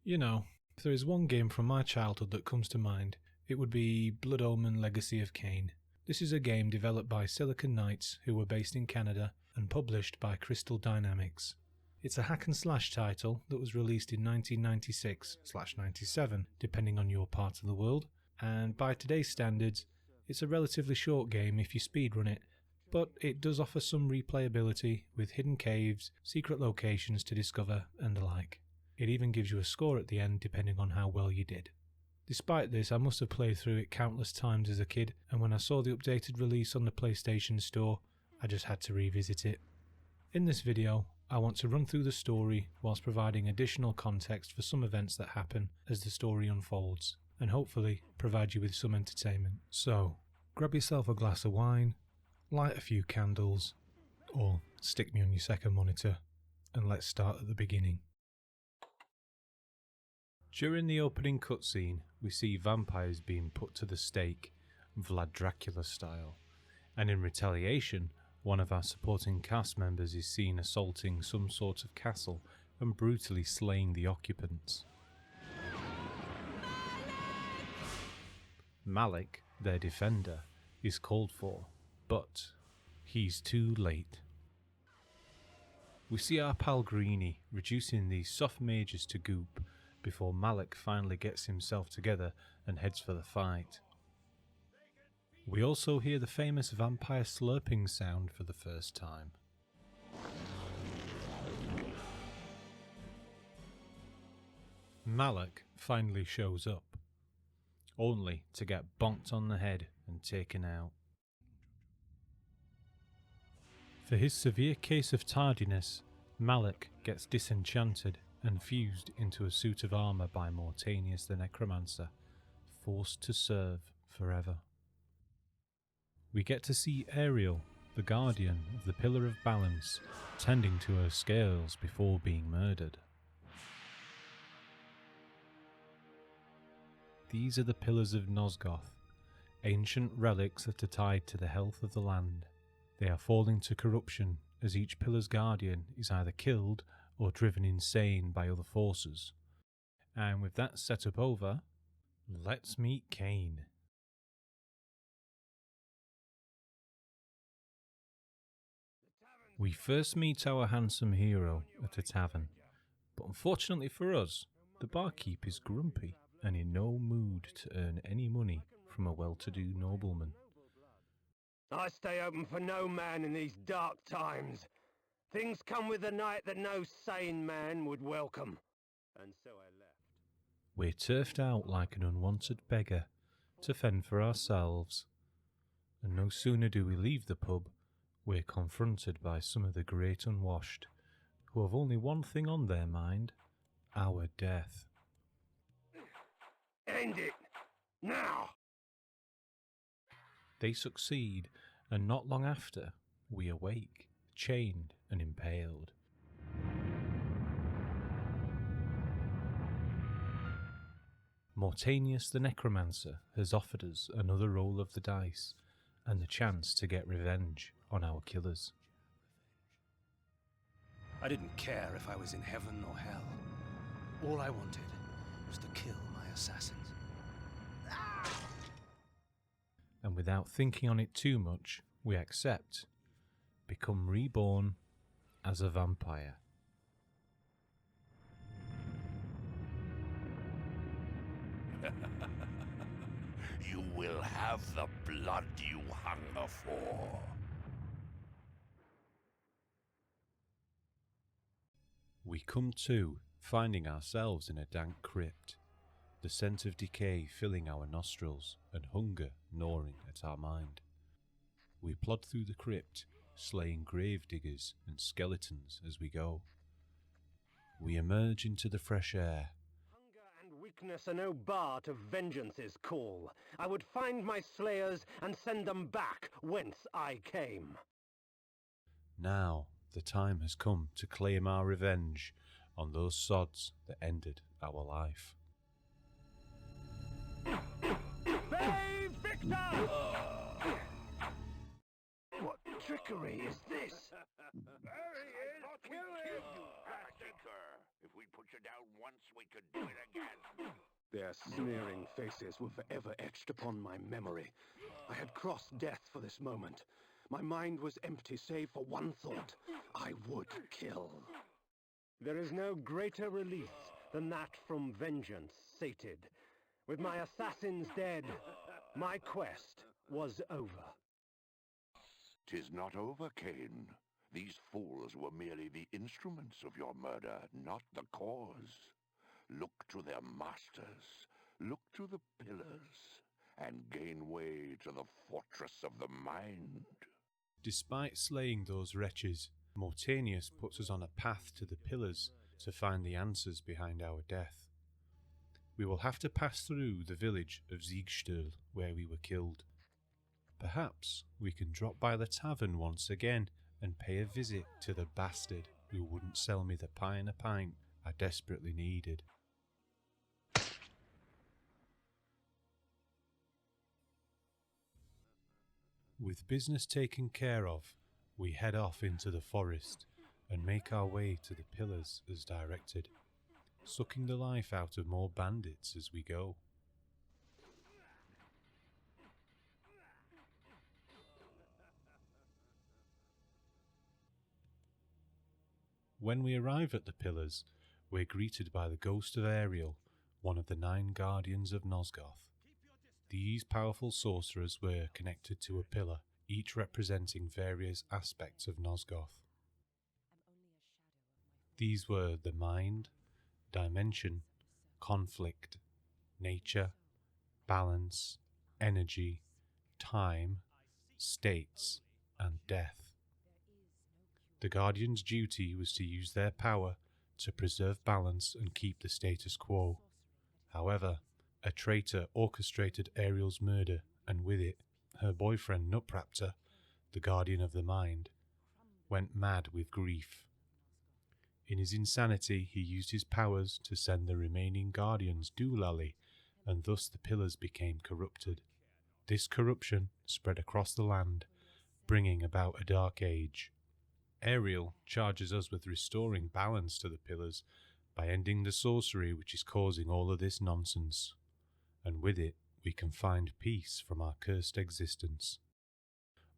You know, if there is one game from my childhood that comes to mind, it would be Blood Omen Legacy of Kain. This is a game developed by Silicon Knights, who were based in Canada, and published by Crystal Dynamics. It's a hack and slash title that was released in 1996/97, depending on your part of the world, and by today's standards, it's a relatively short game if you speedrun it, but it does offer some replayability with hidden caves, secret locations to discover, and the like. It even gives you a score at the end depending on how well you did. Despite this, I must have played through it countless times as a kid, and when I saw the updated release on the PlayStation Store, I just had to revisit it. In this video, I want to run through the story whilst providing additional context for some events that happen as the story unfolds, and hopefully provide you with some entertainment. So, grab yourself a glass of wine, light a few candles, or stick me on your second monitor, and let's start at the beginning. During the opening cutscene, we see vampires being put to the stake, Vlad Dracula style, and in retaliation, one of our supporting cast members is seen assaulting some sort of castle and brutally slaying the occupants. Malik, their defender, is called for, but he's too late. We see our pal Greenie reducing these soft mages to goop before Malik finally gets himself together and heads for the fight. We also hear the famous vampire slurping sound for the first time. Malik finally shows up, only to get bonked on the head and taken out. For his severe case of tardiness, Malik gets disenchanted and fused into a suit of armour by Mortanius the Necromancer, forced to serve forever. We get to see Ariel, the guardian of the Pillar of Balance, tending to her scales before being murdered. These are the Pillars of Nosgoth, ancient relics that are tied to the health of the land. They are falling to corruption as each Pillar's guardian is either killed or driven insane by other forces. And with that setup over, let's meet Kain. We first meet our handsome hero at a tavern, but unfortunately for us, the barkeep is grumpy and in no mood to earn any money from a well-to-do nobleman. I stay open for no man in these dark times. Things come with the night that no sane man would welcome. And so I left. We're turfed out like an unwanted beggar to fend for ourselves. And no sooner do we leave the pub, we're confronted by some of the great unwashed, who have only one thing on their mind: our death. End it! Now! They succeed, and not long after, we awake, chained and impaled. Mortanius the Necromancer has offered us another roll of the dice, and the chance to get revenge on our killers. I didn't care if I was in heaven or hell. All I wanted was to kill my assassins. And without thinking on it too much, we accept, become reborn as a vampire. You will have the blood you hunger for. We come to, finding ourselves in a dank crypt, the scent of decay filling our nostrils and hunger gnawing at our mind. We plod through the crypt, slaying grave diggers and skeletons as we go. We emerge into the fresh air. Hunger and weakness are no bar to vengeance's call. I would find my slayers and send them back whence I came. Now the time has come to claim our revenge on those sods that ended our life. Bay Victor! What trickery is this? There he is! Kill him! If we put you down once we could do it again. Their sneering faces were forever etched upon my memory. I had crossed death for this moment. My mind was empty save for one thought. I would kill. There is no greater release than that from vengeance sated. With my assassins dead, my quest was over. 'Tis not over, Kain. These fools were merely the instruments of your murder, not the cause. Look to their masters, look to the pillars, and gain way to the fortress of the mind. Despite slaying those wretches, Mortanius puts us on a path to the pillars to find the answers behind our death. We will have to pass through the village of Xanhast, where we were killed. Perhaps we can drop by the tavern once again and pay a visit to the bastard who wouldn't sell me the pie and a pint I desperately needed. With business taken care of, we head off into the forest and make our way to the pillars as directed, sucking the life out of more bandits as we go. When we arrive at the pillars, we're greeted by the ghost of Ariel, one of the 9 guardians of Nosgoth. These powerful sorcerers were connected to a pillar, each representing various aspects of Nosgoth. These were the mind, dimension, conflict, nature, balance, energy, time, states, and death. The Guardian's duty was to use their power to preserve balance and keep the status quo. However, a traitor orchestrated Ariel's murder, and with it, her boyfriend Nupraptor, the Guardian of the Mind, went mad with grief. In his insanity, he used his powers to send the remaining Guardians doolally, and thus the pillars became corrupted. This corruption spread across the land, bringing about a dark age. Ariel charges us with restoring balance to the pillars by ending the sorcery which is causing all of this nonsense, and with it we can find peace from our cursed existence.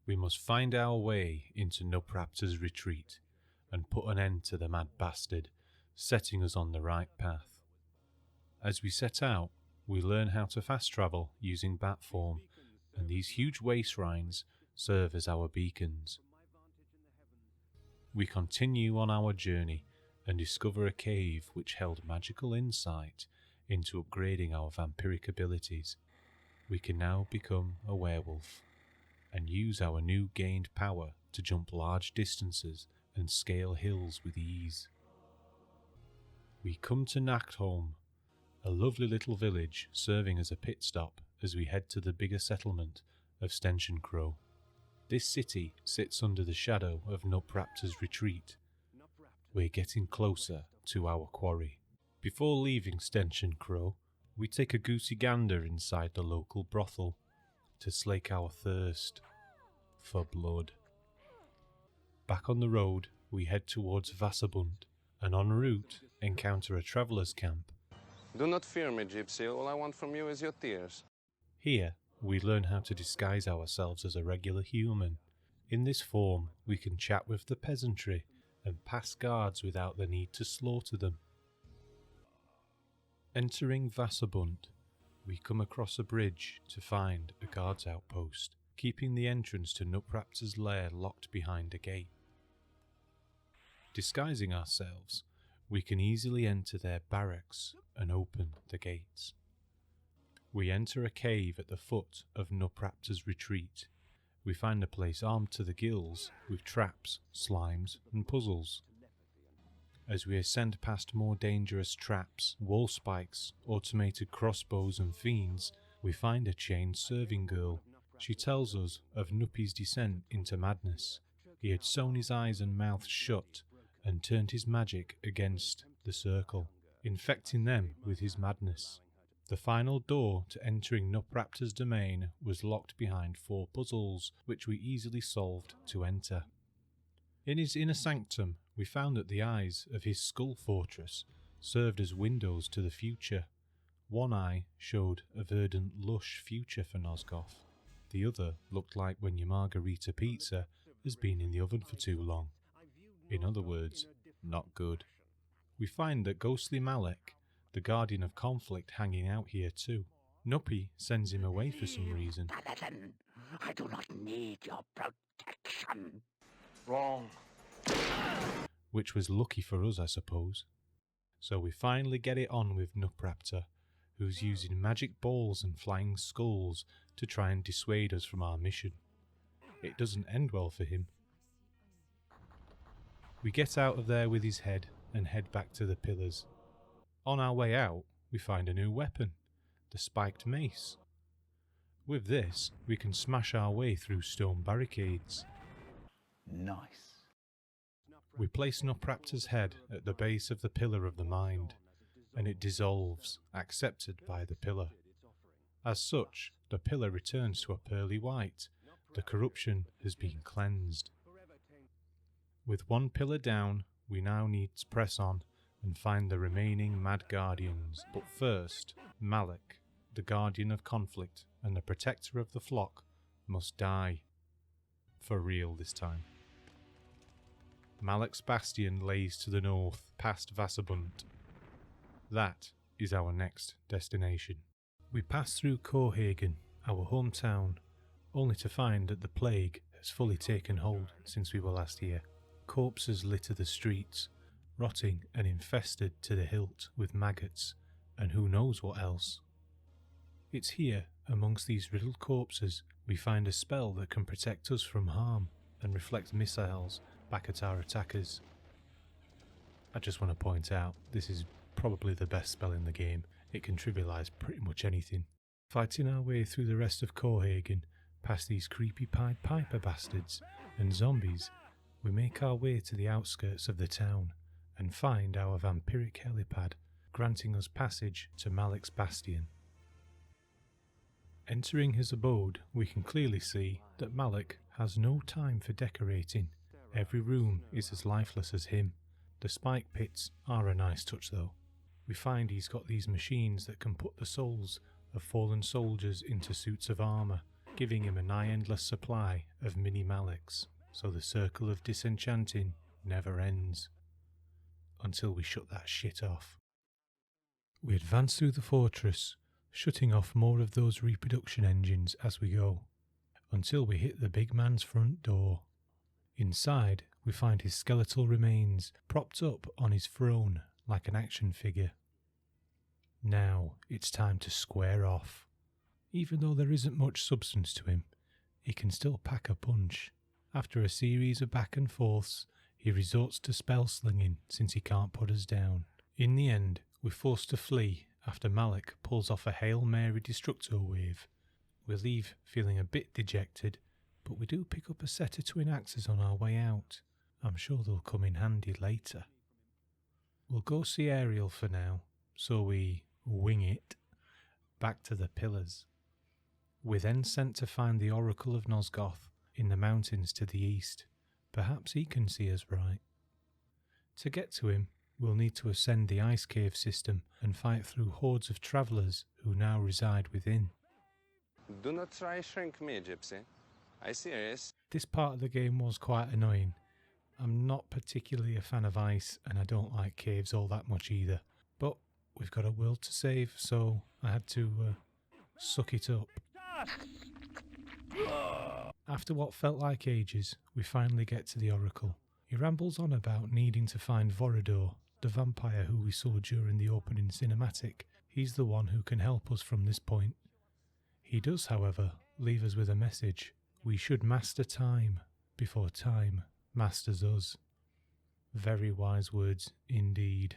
We must find our way into Nupraptor's retreat and put an end to the mad bastard, setting us on the right path. As we set out, we learn how to fast travel using bat form, and these huge waste rhines serve as our beacons. We continue on our journey and discover a cave which held magical insight into upgrading our vampiric abilities. We can now become a werewolf and use our new gained power to jump large distances and scale hills with ease. We come to Nachtholm, a lovely little village serving as a pit stop as we head to the bigger settlement of Stenchencrow. This city sits under the shadow of Nupraptor's retreat. We're getting closer to our quarry. Before leaving Stenchencrow, we take a goosey gander inside the local brothel to slake our thirst for blood. Back on the road, we head towards Vassabund, and en route encounter a traveller's camp. Do not fear me, Gypsy. All I want from you is your tears. Here, we learn how to disguise ourselves as a regular human. In this form, we can chat with the peasantry and pass guards without the need to slaughter them. Entering Vassabund, we come across a bridge to find a guard's outpost, keeping the entrance to Nupraptor's lair locked behind a gate. Disguising ourselves, we can easily enter their barracks and open the gates. We enter a cave at the foot of Nupraptor's retreat. We find a place armed to the gills with traps, slimes, and puzzles. As we ascend past more dangerous traps, wall spikes, automated crossbows, and fiends, we find a chained serving girl. She tells us of Nuppy's descent into madness. He had sewn his eyes and mouth shut and turned his magic against the circle, infecting them with his madness. The final door to entering Nupraptor's domain was locked behind 4 puzzles, which we easily solved to enter. In his inner sanctum, we found that the eyes of his skull fortress served as windows to the future. One eye showed a verdant, lush future for Nosgoth. The other looked like when your margarita pizza has been in the oven for too long. In other words, not good. We find that ghostly Malek, the guardian of conflict, hanging out here too. Nuppy sends him away for some reason. Paladin, I do not need your protection. Wrong. Which was lucky for us, I suppose. So we finally get it on with Nupraptor, who's using magic balls and flying skulls to try and dissuade us from our mission. It doesn't end well for him. We get out of there with his head and head back to the pillars. On our way out, we find a new weapon, the spiked mace. With this, we can smash our way through stone barricades. Nice. We place Nupraptor's head at the base of the Pillar of the Mind, and it dissolves, accepted by the pillar. As such, the pillar returns to a pearly white. The corruption has been cleansed. With one pillar down, we now need to press on and find the remaining Mad Guardians. But first, Malek, the guardian of conflict and the protector of the flock, must die. For real this time. Malek's bastion lays to the north, past Vassabunt. That is our next destination. We pass through Cohagen, our hometown, only to find that the plague has fully taken hold since we were last here. Corpses litter the streets, rotting and infested to the hilt with maggots, and who knows what else. It's here, amongst these riddled corpses, we find a spell that can protect us from harm and reflect missiles back at our attackers. I just want to point out, this is probably the best spell in the game. It can trivialise pretty much anything. Fighting our way through the rest of Cohagen, past these creepy Pied Piper bastards and zombies, we make our way to the outskirts of the town and find our vampiric helipad, granting us passage to Malek's bastion. Entering his abode, we can clearly see that Malek has no time for decorating. Every room is as lifeless as him. The spike pits are a nice touch though. We find he's got these machines that can put the souls of fallen soldiers into suits of armour, giving him a nigh-endless supply of mini Maleks, so the circle of disenchanting never ends. Until we shut that shit off. We advance through the fortress, shutting off more of those reproduction engines as we go, until we hit the big man's front door. Inside, we find his skeletal remains propped up on his throne like an action figure. Now it's time to square off. Even though there isn't much substance to him, he can still pack a punch. After a series of back and forths, he resorts to spell slinging since he can't put us down. In the end, we're forced to flee after Malek pulls off a Hail Mary Destructo wave. We leave feeling a bit dejected, but we do pick up a set of twin axes on our way out. I'm sure they'll come in handy later. We'll go see Ariel for now, so we wing it back to the pillars. We're then sent to find the Oracle of Nosgoth in the mountains to the east. Perhaps he can see us right. To get to him, we'll need to ascend the ice cave system and fight through hordes of travellers who now reside within. Do not try shrink me, Gypsy. I serious. This part of the game was quite annoying. I'm not particularly a fan of ice, and I don't like caves all that much either. But we've got a world to save, so I had to suck it up. After what felt like ages, we finally get to the Oracle. He rambles on about needing to find Vorador, the vampire who we saw during the opening cinematic. He's the one who can help us from this point. He does, however, leave us with a message. We should master time before time masters us. Very wise words indeed.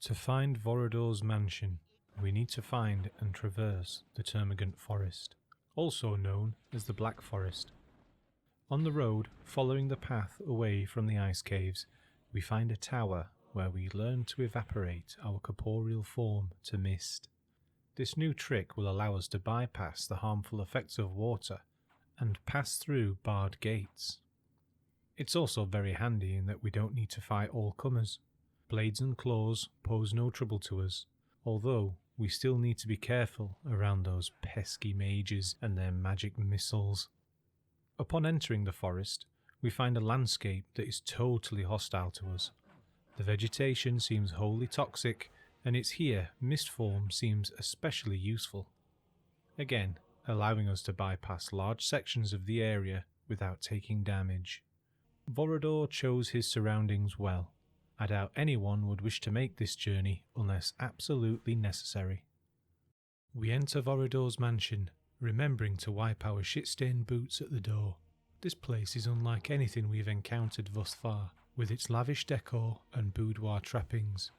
To find Vorador's mansion, we need to find and traverse the Termagant Forest, also known as the Black Forest. On the road, following the path away from the ice caves, we find a tower where we learn to evaporate our corporeal form to mist. This new trick will allow us to bypass the harmful effects of water and pass through barred gates. It's also very handy in that we don't need to fight all comers. Blades and claws pose no trouble to us, although we still need to be careful around those pesky mages and their magic missiles. Upon entering the forest, we find a landscape that is totally hostile to us. The vegetation seems wholly toxic, and it's here mist form seems especially useful. Again, allowing us to bypass large sections of the area without taking damage. Vorador chose his surroundings well. I doubt anyone would wish to make this journey unless absolutely necessary. We enter Vorador's mansion, remembering to wipe our shit-stained boots at the door. This place is unlike anything we've encountered thus far, with its lavish decor and boudoir trappings.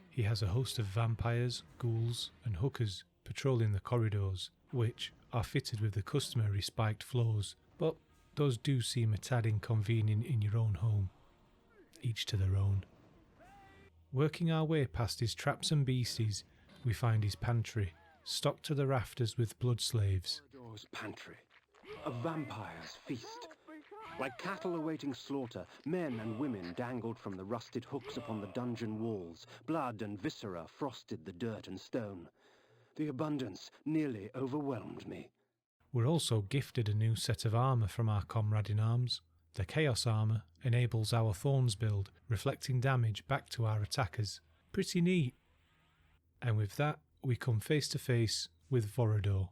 He has a host of vampires, ghouls and hookers patrolling the corridors, which are fitted with the customary spiked floors, but those do seem a tad inconvenient in your own home. Each to their own. Working our way past his traps and beasties, we find his pantry, stocked to the rafters with blood slaves. Vorador's pantry. A vampire's feast. Like cattle awaiting slaughter, men and women dangled from the rusted hooks upon the dungeon walls. Blood and viscera frosted the dirt and stone. The abundance nearly overwhelmed me. We're also gifted a new set of armour from our comrade in arms. The Chaos armour enables our Thorns build, reflecting damage back to our attackers. Pretty neat. And with that, we come face to face with Vorador.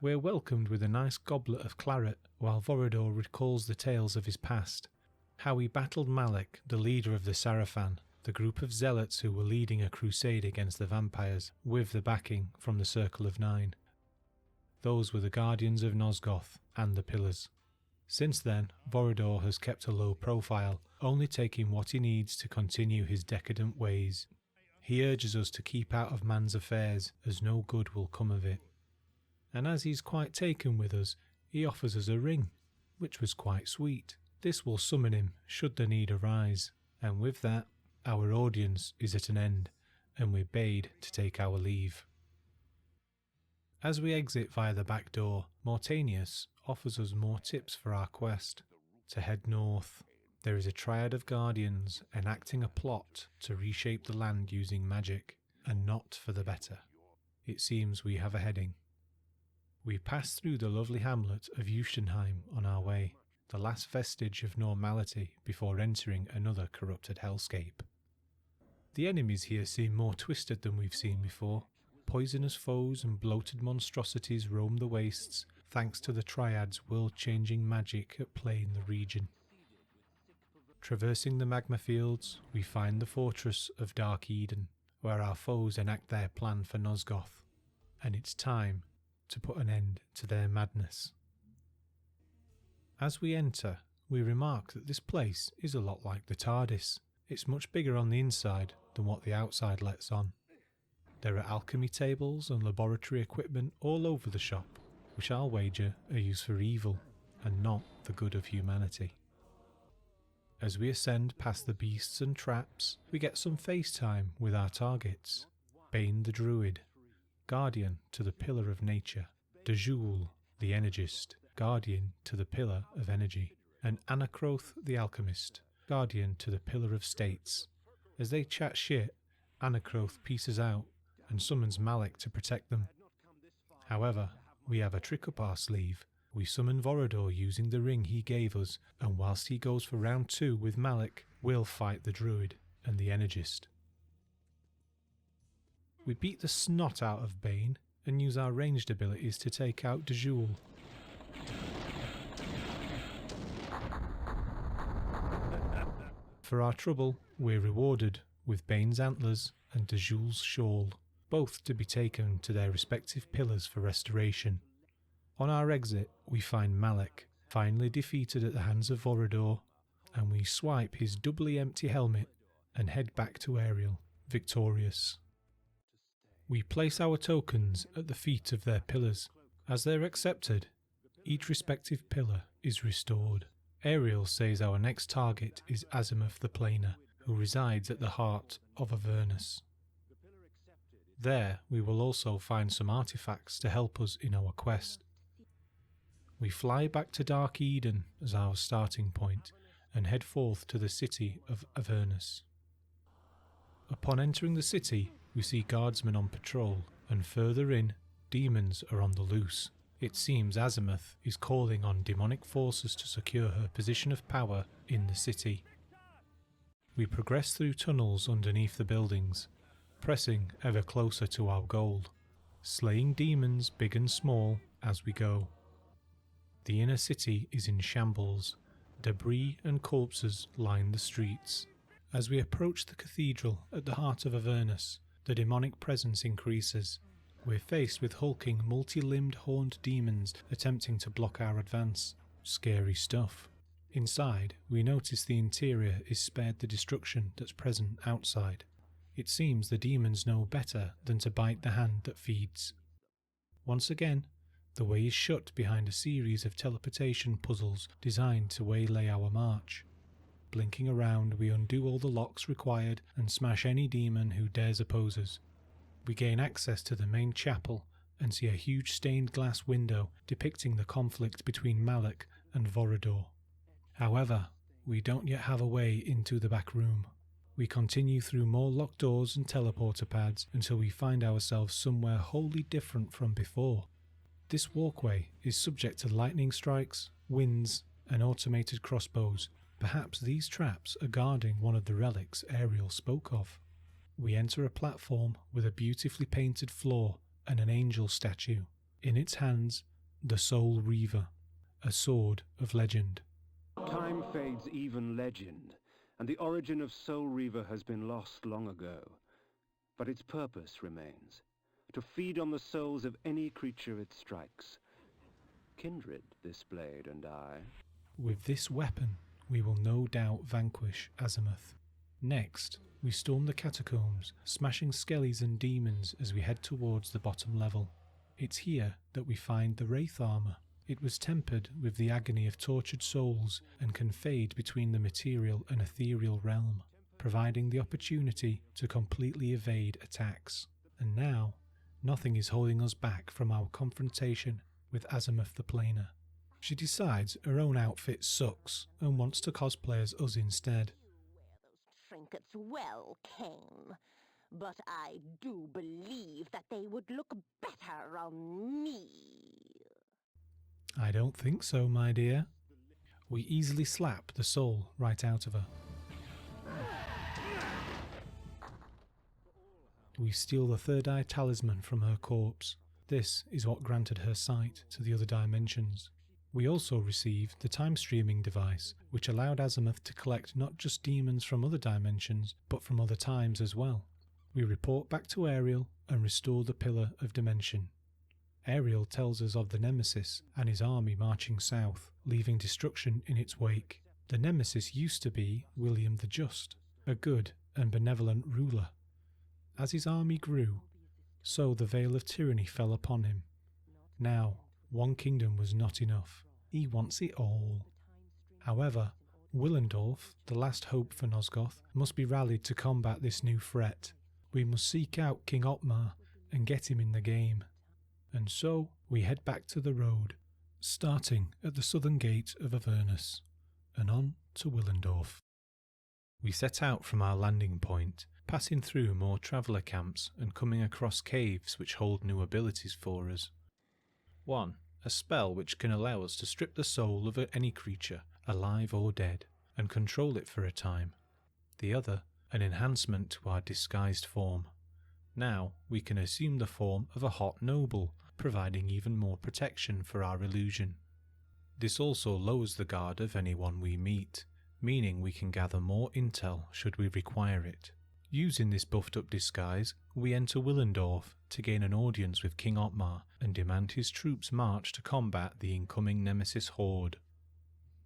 We're welcomed with a nice goblet of claret while Vorador recalls the tales of his past. How he battled Malik, the leader of the Sarafan, the group of zealots who were leading a crusade against the vampires, with the backing from the Circle of Nine. Those were the Guardians of Nosgoth and the Pillars. Since then, Vorador has kept a low profile, only taking what he needs to continue his decadent ways. He urges us to keep out of man's affairs, as no good will come of it. And as he's quite taken with us, he offers us a ring, which was quite sweet. This will summon him should the need arise, and with that, our audience is at an end, and we're bade to take our leave. As we exit via the back door, Mortanius offers us more tips for our quest. To head north, there is a triad of guardians enacting a plot to reshape the land using magic, and not for the better. It seems we have a heading. We pass through the lovely hamlet of Ustenheim on our way, the last vestige of normality before entering another corrupted hellscape. The enemies here seem more twisted than we've seen before. Poisonous foes and bloated monstrosities roam the wastes, thanks to the Triad's world-changing magic at play in the region. Traversing the magma fields, we find the fortress of Dark Eden, where our foes enact their plan for Nosgoth, and it's time to put an end to their madness. As we enter, we remark that this place is a lot like the TARDIS. It's much bigger on the inside than what the outside lets on. There are alchemy tables and laboratory equipment all over the shop, which I'll wager are used for evil and not the good of humanity. As we ascend past the beasts and traps, we get some face time with our targets. Bane the Druid, Guardian to the Pillar of Nature, Dejul the Energist, Guardian to the Pillar of Energy, and Anakroth the Alchemist, Guardian to the Pillar of States. As they chat shit, Anakroth pieces out and summons Malik to protect them. However, we have a trick up our sleeve. We summon Vorador using the ring he gave us, and whilst he goes for round 2 with Malik, we'll fight the Druid and the Energist. We beat the snot out of Bane and use our ranged abilities to take out Dejul. For our trouble, we're rewarded with Bane's antlers and Dejul's shawl, both to be taken to their respective pillars for restoration. On our exit, we find Malik, finally defeated at the hands of Vorador, and we swipe his doubly empty helmet and head back to Ariel, victorious. We place our tokens at the feet of their pillars. As they're accepted, each respective pillar is restored. Ariel says our next target is Azimuth the Planer, who resides at the heart of Avernus. There we will also find some artifacts to help us in our quest. We fly back to Dark Eden as our starting point and head forth to the city of Avernus. Upon entering the city, we see guardsmen on patrol, and further in, demons are on the loose. It seems Azimuth is calling on demonic forces to secure her position of power in the city. We progress through tunnels underneath the buildings, pressing ever closer to our goal, slaying demons big and small as we go. The inner city is in shambles. Debris and corpses line the streets. As we approach the cathedral at the heart of Avernus, the demonic presence increases. We're faced with hulking, multi-limbed horned demons attempting to block our advance. Scary stuff. Inside, we notice the interior is spared the destruction that's present outside. It seems the demons know better than to bite the hand that feeds. Once again, the way is shut behind a series of teleportation puzzles designed to waylay our march. Blinking around, we undo all the locks required and smash any demon who dares oppose us. We gain access to the main chapel and see a huge stained glass window depicting the conflict between Malak and Vorador. However, we don't yet have a way into the back room. We continue through more locked doors and teleporter pads until we find ourselves somewhere wholly different from before. This walkway is subject to lightning strikes, winds, and automated crossbows. Perhaps these traps are guarding one of the relics Ariel spoke of. We enter a platform with a beautifully painted floor and an angel statue. In its hands, the Soul Reaver, a sword of legend. Time fades even legend, and the origin of Soul Reaver has been lost long ago. But its purpose remains, to feed on the souls of any creature it strikes. Kindred, this blade and I. With this weapon, we will no doubt vanquish Azimuth. Next, we storm the catacombs, smashing skellies and demons as we head towards the bottom level. It's here that we find the Wraith armor. It was tempered with the agony of tortured souls and can fade between the material and ethereal realm, providing the opportunity to completely evade attacks. And now, nothing is holding us back from our confrontation with Azimuth the Planer. She decides her own outfit sucks and wants to cosplay as us instead. Trinkets well, Kain, but I do believe that they would look better on me. I don't think so, my dear. We easily slap the soul right out of her. We steal the third eye talisman from her corpse. This is what granted her sight to the other dimensions. We also received the time streaming device, which allowed Azimuth to collect not just demons from other dimensions, but from other times as well. We report back to Ariel and restore the Pillar of Dimension. Ariel tells us of the Nemesis and his army marching south, leaving destruction in its wake. The Nemesis used to be William the Just, a good and benevolent ruler. As his army grew, so the veil of tyranny fell upon him. Now, one kingdom was not enough. He wants it all. However, Willendorf, the last hope for Nosgoth, must be rallied to combat this new threat. We must seek out King Otmar and get him in the game. And so we head back to the road, starting at the southern gate of Avernus, and on to Willendorf. We set out from our landing point, passing through more traveller camps and coming across caves which hold new abilities for us. 1. A spell which can allow us to strip the soul of any creature, alive or dead, and control it for a time. The other, an enhancement to our disguised form. Now we can assume the form of a hot noble, providing even more protection for our illusion. This also lowers the guard of anyone we meet, meaning we can gather more intel should we require it. Using this buffed up disguise, we enter Willendorf to gain an audience with King Otmar and demand his troops march to combat the incoming Nemesis horde.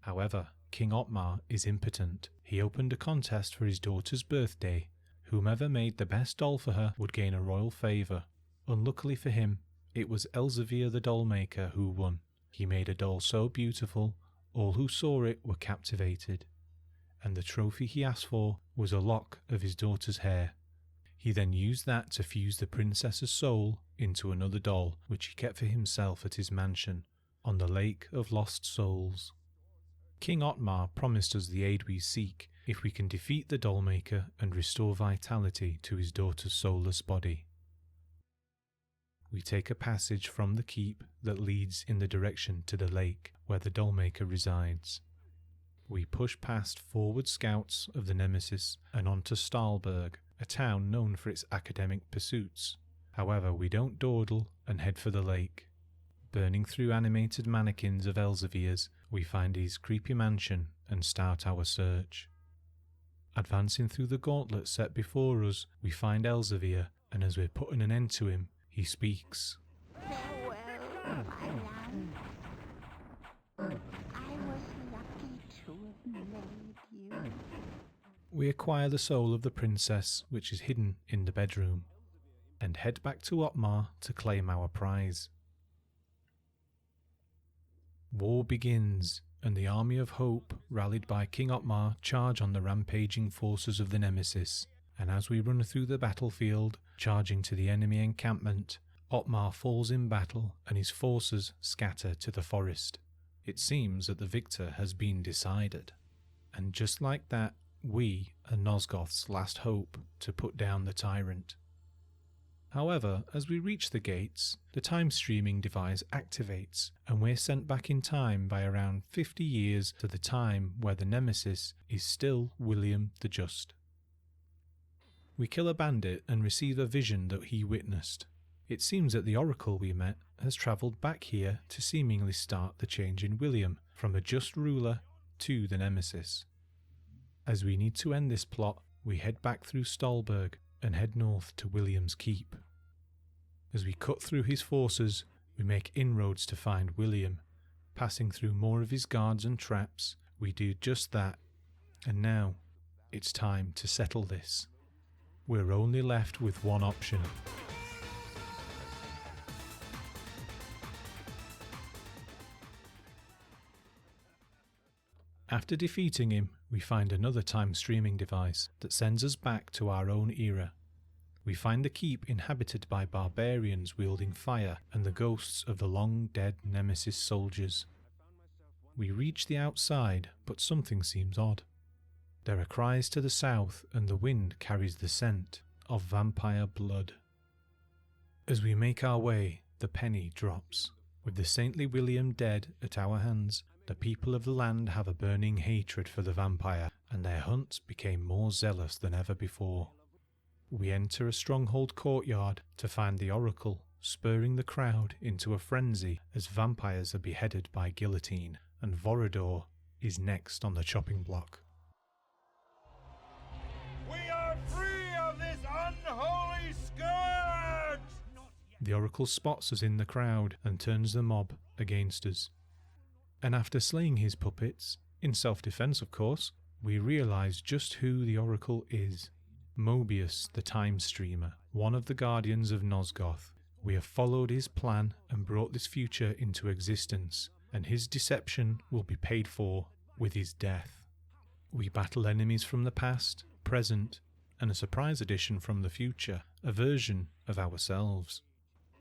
However, King Otmar is impotent. He opened a contest for his daughter's birthday. Whomever made the best doll for her would gain a royal favour. Unluckily for him, it was Elzevir the dollmaker who won. He made a doll so beautiful, all who saw it were captivated. And the trophy he asked for was a lock of his daughter's hair. He then used that to fuse the princess's soul into another doll, which he kept for himself at his mansion on the Lake of Lost Souls. King Otmar promised us the aid we seek, if we can defeat the Dollmaker and restore vitality to his daughter's soulless body. We take a passage from the keep that leads in the direction to the lake where the Dollmaker resides. We push past forward scouts of the Nemesis and on to Stahlberg, a town known for its academic pursuits. However, we don't dawdle and head for the lake. Burning through animated mannequins of Elsevier's, we find his creepy mansion and start our search. Advancing through the gauntlet set before us, we find Elsevier, and as we're putting an end to him, he speaks. Farewell, my love. I was lucky to have made you. We acquire the soul of the princess, which is hidden in the bedroom, and head back to Otmar to claim our prize. War begins, and the army of Hope, rallied by King Otmar, charge on the rampaging forces of the Nemesis, and as we run through the battlefield, charging to the enemy encampment, Otmar falls in battle and his forces scatter to the forest. It seems that the victor has been decided. And just like that, we are Nosgoth's last hope to put down the tyrant. However, as we reach the gates, the time streaming device activates and we're sent back in time by around 50 years to the time where the Nemesis is still William the Just. We kill a bandit and receive a vision that he witnessed. It seems that the Oracle we met has travelled back here to seemingly start the change in William from a just ruler to the Nemesis. As we need to end this plot, we head back through Stahlberg and head north to William's keep. As we cut through his forces, we make inroads to find William. Passing through more of his guards and traps, we do just that, and now it's time to settle this. We're only left with one option. After defeating him, we find another time streaming device that sends us back to our own era. We find the keep inhabited by barbarians wielding fire and the ghosts of the long dead Nemesis soldiers. We reach the outside, but something seems odd. There are cries to the south and the wind carries the scent of vampire blood. As we make our way, the penny drops. With the saintly William dead at our hands, the people of the land have a burning hatred for the vampire, and their hunts became more zealous than ever before. We enter a stronghold courtyard to find the Oracle, spurring the crowd into a frenzy as vampires are beheaded by guillotine, and Vorador is next on the chopping block. We are free of this unholy scourge! The Oracle spots us in the crowd and turns the mob against us. And after slaying his puppets, in self-defense of course, we realise just who the Oracle is. Mobius, the Time Streamer, one of the guardians of Nosgoth. We have followed his plan and brought this future into existence, and his deception will be paid for with his death. We battle enemies from the past, present, and a surprise addition from the future, a version of ourselves.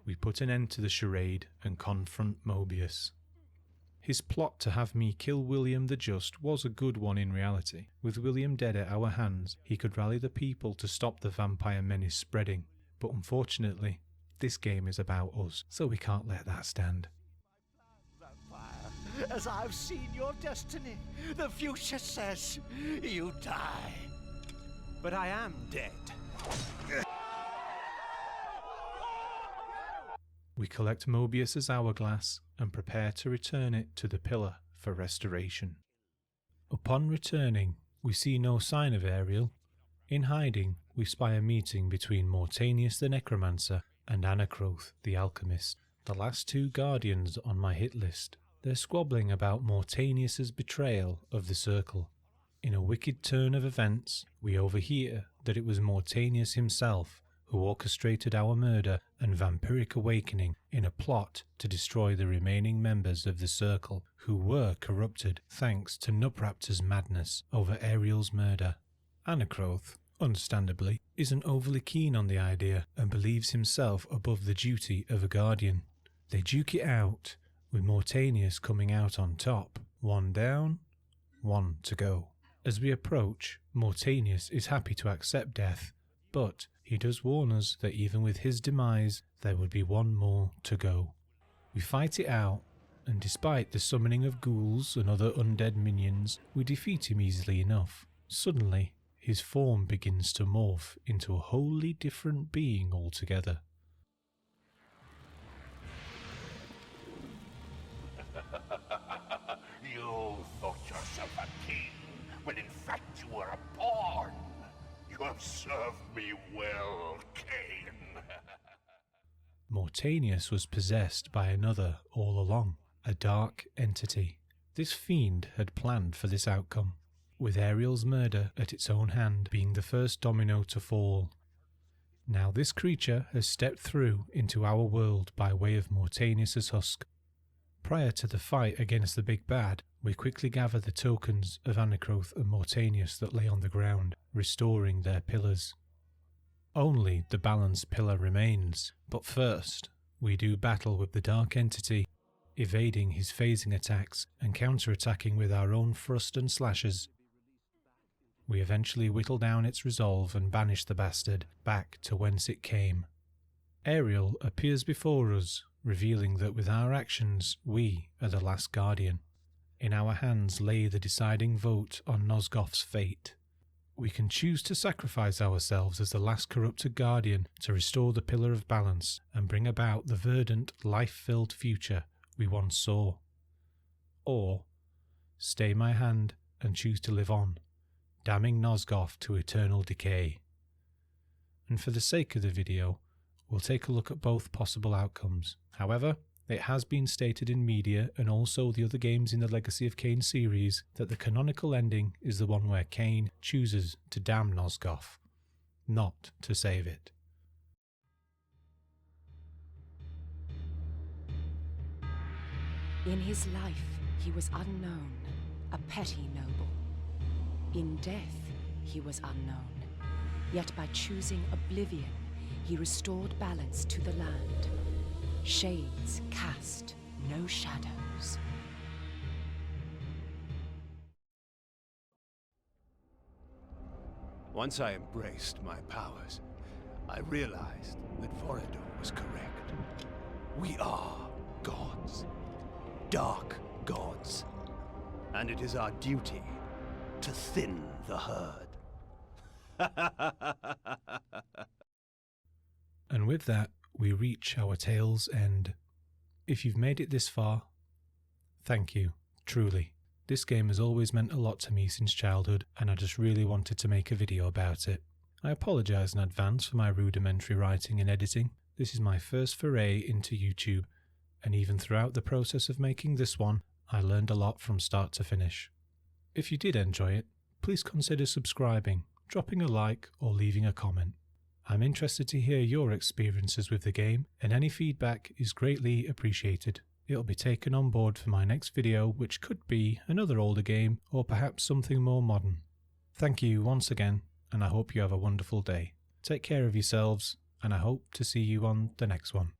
We put an end to the charade and confront Mobius. His plot to have me kill William the Just was a good one in reality. With William dead at our hands, he could rally the people to stop the vampire menace spreading. But unfortunately, this game is about us, so we can't let that stand. Vampire, as I've seen your destiny, the future says you die. But I am dead. We collect Mobius's hourglass and prepare to return it to the pillar for restoration. Upon returning, we see no sign of Ariel. In hiding, we spy a meeting between Mortanius the Necromancer and Anacroth the Alchemist, the last two guardians on my hit list. They're squabbling about Mortanius's betrayal of the Circle. In a wicked turn of events, we overhear that it was Mortanius himself who orchestrated our murder and vampiric awakening in a plot to destroy the remaining members of the Circle, who were corrupted thanks to Nupraptor's madness over Ariel's murder. Anacroth, understandably, isn't overly keen on the idea and believes himself above the duty of a guardian. They duke it out, with Mortanius coming out on top. One down, one to go. As we approach, Mortanius is happy to accept death, but he does warn us that even with his demise, there would be one more to go. We fight it out, and despite the summoning of ghouls and other undead minions, we defeat him easily enough. Suddenly, his form begins to morph into a wholly different being altogether. You thought yourself a king, when in fact you were a pawn. You have served me well, Kain. Mortanius was possessed by another all along, a dark entity. This fiend had planned for this outcome, with Ariel's murder at its own hand being the first domino to fall. Now this creature has stepped through into our world by way of Mortanius's husk. Prior to the fight against the big bad, we quickly gather the tokens of Anacroth and Mortanius that lay on the ground, restoring their pillars. Only the balanced pillar remains, but first, we do battle with the dark entity, evading his phasing attacks and counter-attacking with our own thrust and slashes. We eventually whittle down its resolve and banish the bastard back to whence it came. Ariel appears before us, revealing that with our actions, we are the last guardian. In our hands lay the deciding vote on Nosgoth's fate. We can choose to sacrifice ourselves as the last corrupted guardian to restore the Pillar of Balance and bring about the verdant, life-filled future we once saw. Or stay my hand and choose to live on, damning Nosgoth to eternal decay. And for the sake of the video, we'll take a look at both possible outcomes. However, it has been stated in media and also the other games in the Legacy of Kain series that the canonical ending is the one where Kain chooses to damn Nosgoth, not to save it. In his life, he was unknown, a petty noble. In death, he was unknown. Yet by choosing oblivion, he restored balance to the land. Shades cast no shadows. Once I embraced my powers, I realized that Vorador was correct. We are gods. Dark gods. And it is our duty to thin the herd. And with that, we reach our tale's end. If you've made it this far, thank you, truly. This game has always meant a lot to me since childhood, and I just really wanted to make a video about it. I apologise in advance for my rudimentary writing and editing. This is my first foray into YouTube, and even throughout the process of making this one, I learned a lot from start to finish. If you did enjoy it, please consider subscribing, dropping a like, or leaving a comment. I'm interested to hear your experiences with the game, and any feedback is greatly appreciated. It'll be taken on board for my next video, which could be another older game, or perhaps something more modern. Thank you once again, and I hope you have a wonderful day. Take care of yourselves, and I hope to see you on the next one.